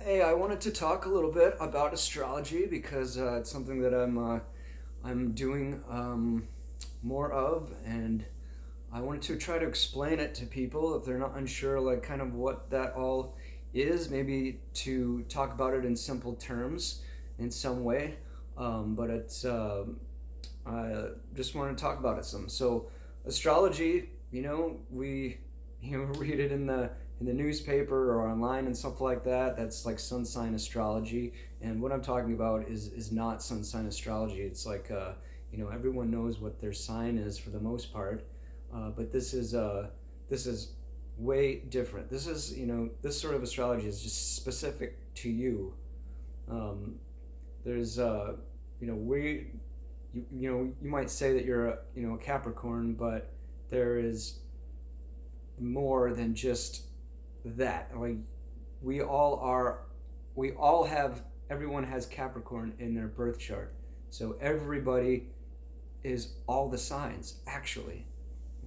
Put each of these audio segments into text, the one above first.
Hey, I wanted to talk a little bit about astrology because it's something that I'm doing more of, and I wanted to try to explain it to people if they're not unsure, like kind of what that all is. Maybe to talk about it in simple terms in some way, but I just want to talk about it some. So, astrology, we read it in the newspaper or online and stuff like that. That's like sun sign astrology, and what I'm talking about is not sun sign astrology. It's like everyone knows what their sign is for the most part, but this is way different. This sort of astrology is just specific to you. Um, there's we you might say that you're a Capricorn, but there is more than just that. Like we all are, we all have. Everyone has Capricorn in their birth chart, so everybody is all the signs actually.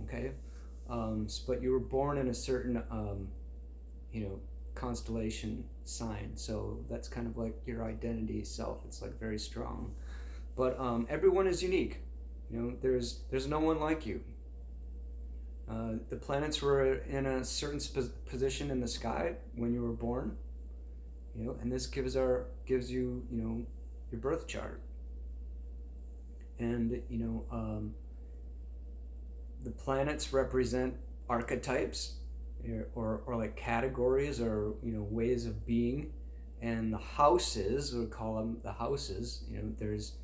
Okay, but you were born in a certain you know constellation sign, so that's kind of like your identity self. It's like very strong, but everyone is unique. There's no one like you. The planets were in a certain position in the sky when you were born, and this gives you your birth chart, and the planets represent archetypes, or like categories, or ways of being, and the houses, we call them the houses. There's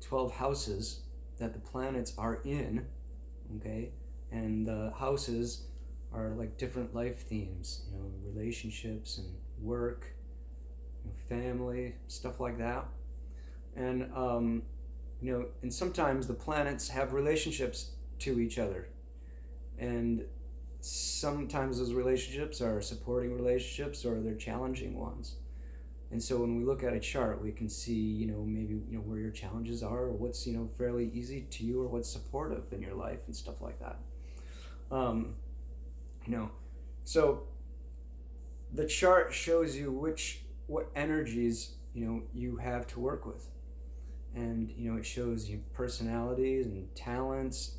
12 houses that the planets are in. Okay, and the houses are like different life themes, relationships and work, family, stuff like that. And and sometimes the planets have relationships to each other, and sometimes those relationships are supporting relationships or they're challenging ones. And so when we look at a chart, we can see, maybe, where your challenges are, or what's, fairly easy to you, or what's supportive in your life and stuff like that. Um, you know, so the chart shows you what energies, you have to work with. And, it shows you personalities and talents,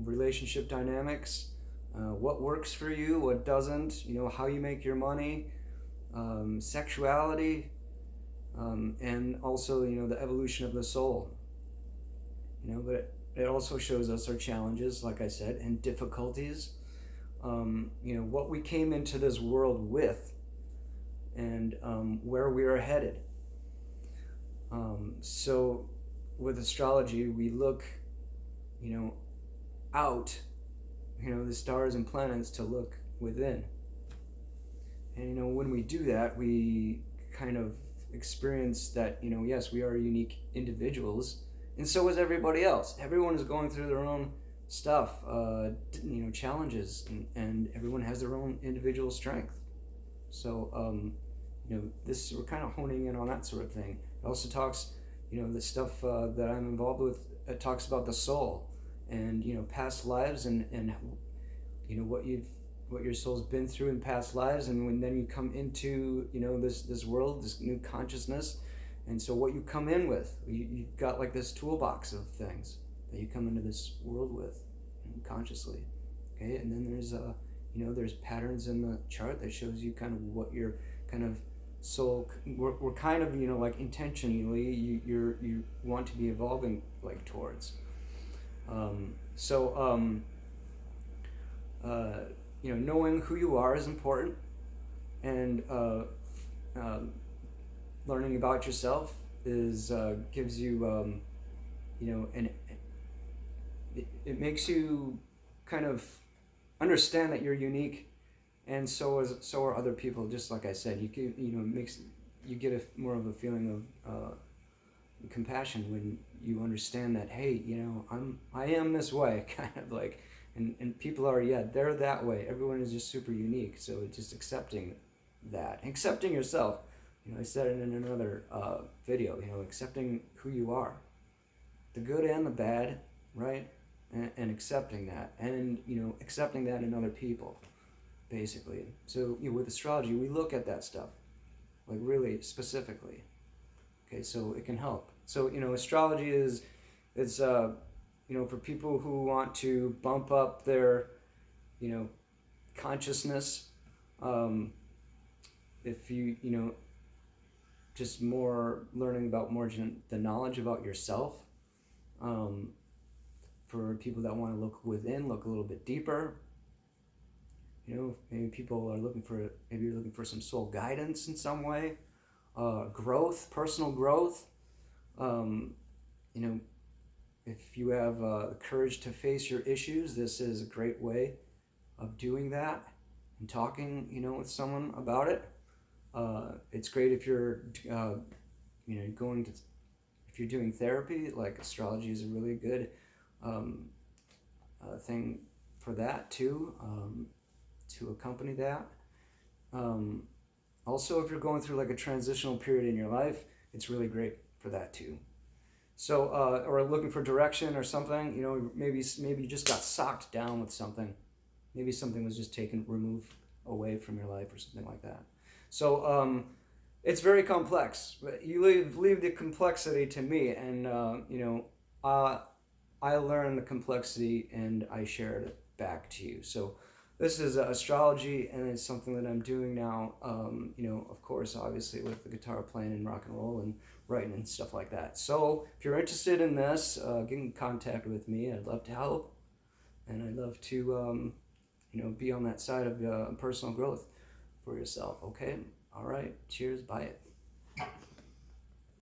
relationship dynamics, what works for you, what doesn't, how you make your money, sexuality, and also the evolution of the soul. But it also shows us our challenges, like I said, and difficulties. What we came into this world with, and where we are headed. So with astrology, we look, out, the stars and planets, to look within. And when we do that, we kind of experience that, yes, we are unique individuals, and so is everybody else. Everyone is going through their own stuff, challenges, and everyone has their own individual strength. So, this, we're kind of honing in on that sort of thing. It also talks, the stuff that I'm involved with. It talks about the soul, and past lives, and what your soul's been through in past lives, and when then you come into this world, this new consciousness. And so what you come in with, you've got like this toolbox of things that you come into this world with, consciously. Okay, and then there's patterns in the chart that shows you kind of what your kind of soul, we're kind of like intentionally you want to be evolving like towards. So knowing who you are is important, and learning about yourself is gives you and it makes you kind of understand that you're unique, and so are other people. Just like I said, makes you get more of a feeling of compassion when you understand that, hey, I am this way, kind of like. And people are, they're that way. Everyone is just super unique. So it's just accepting that, accepting yourself. I said it in another video. Accepting who you are, the good and the bad, right? And accepting that, and accepting that in other people, basically. So with astrology, we look at that stuff, like really specifically. Okay, so it can help. So astrology is for people who want to bump up their consciousness. If just more learning about the knowledge about yourself. For people that want to look within, look a little bit deeper. Maybe maybe you're looking for some soul guidance in some way, growth, personal growth. If you have the courage to face your issues, this is a great way of doing that and talking, with someone about it. It's great if you're, if you're doing therapy. Like astrology is a really good thing for that too, to accompany that. Also, if you're going through like a transitional period in your life, it's really great for that too. So, or looking for direction or something, maybe you just got socked down with something. Maybe something was just removed away from your life or something like that. So, it's very complex. But you leave the complexity to me, and I learned the complexity and I shared it back to you. So this is astrology, and it's something that I'm doing now, of course, obviously with the guitar playing and rock and roll and writing and stuff like that. So if you're interested in this, get in contact with me. I'd love to help, and I'd love to, be on that side of personal growth for yourself, okay? All right, cheers, bye.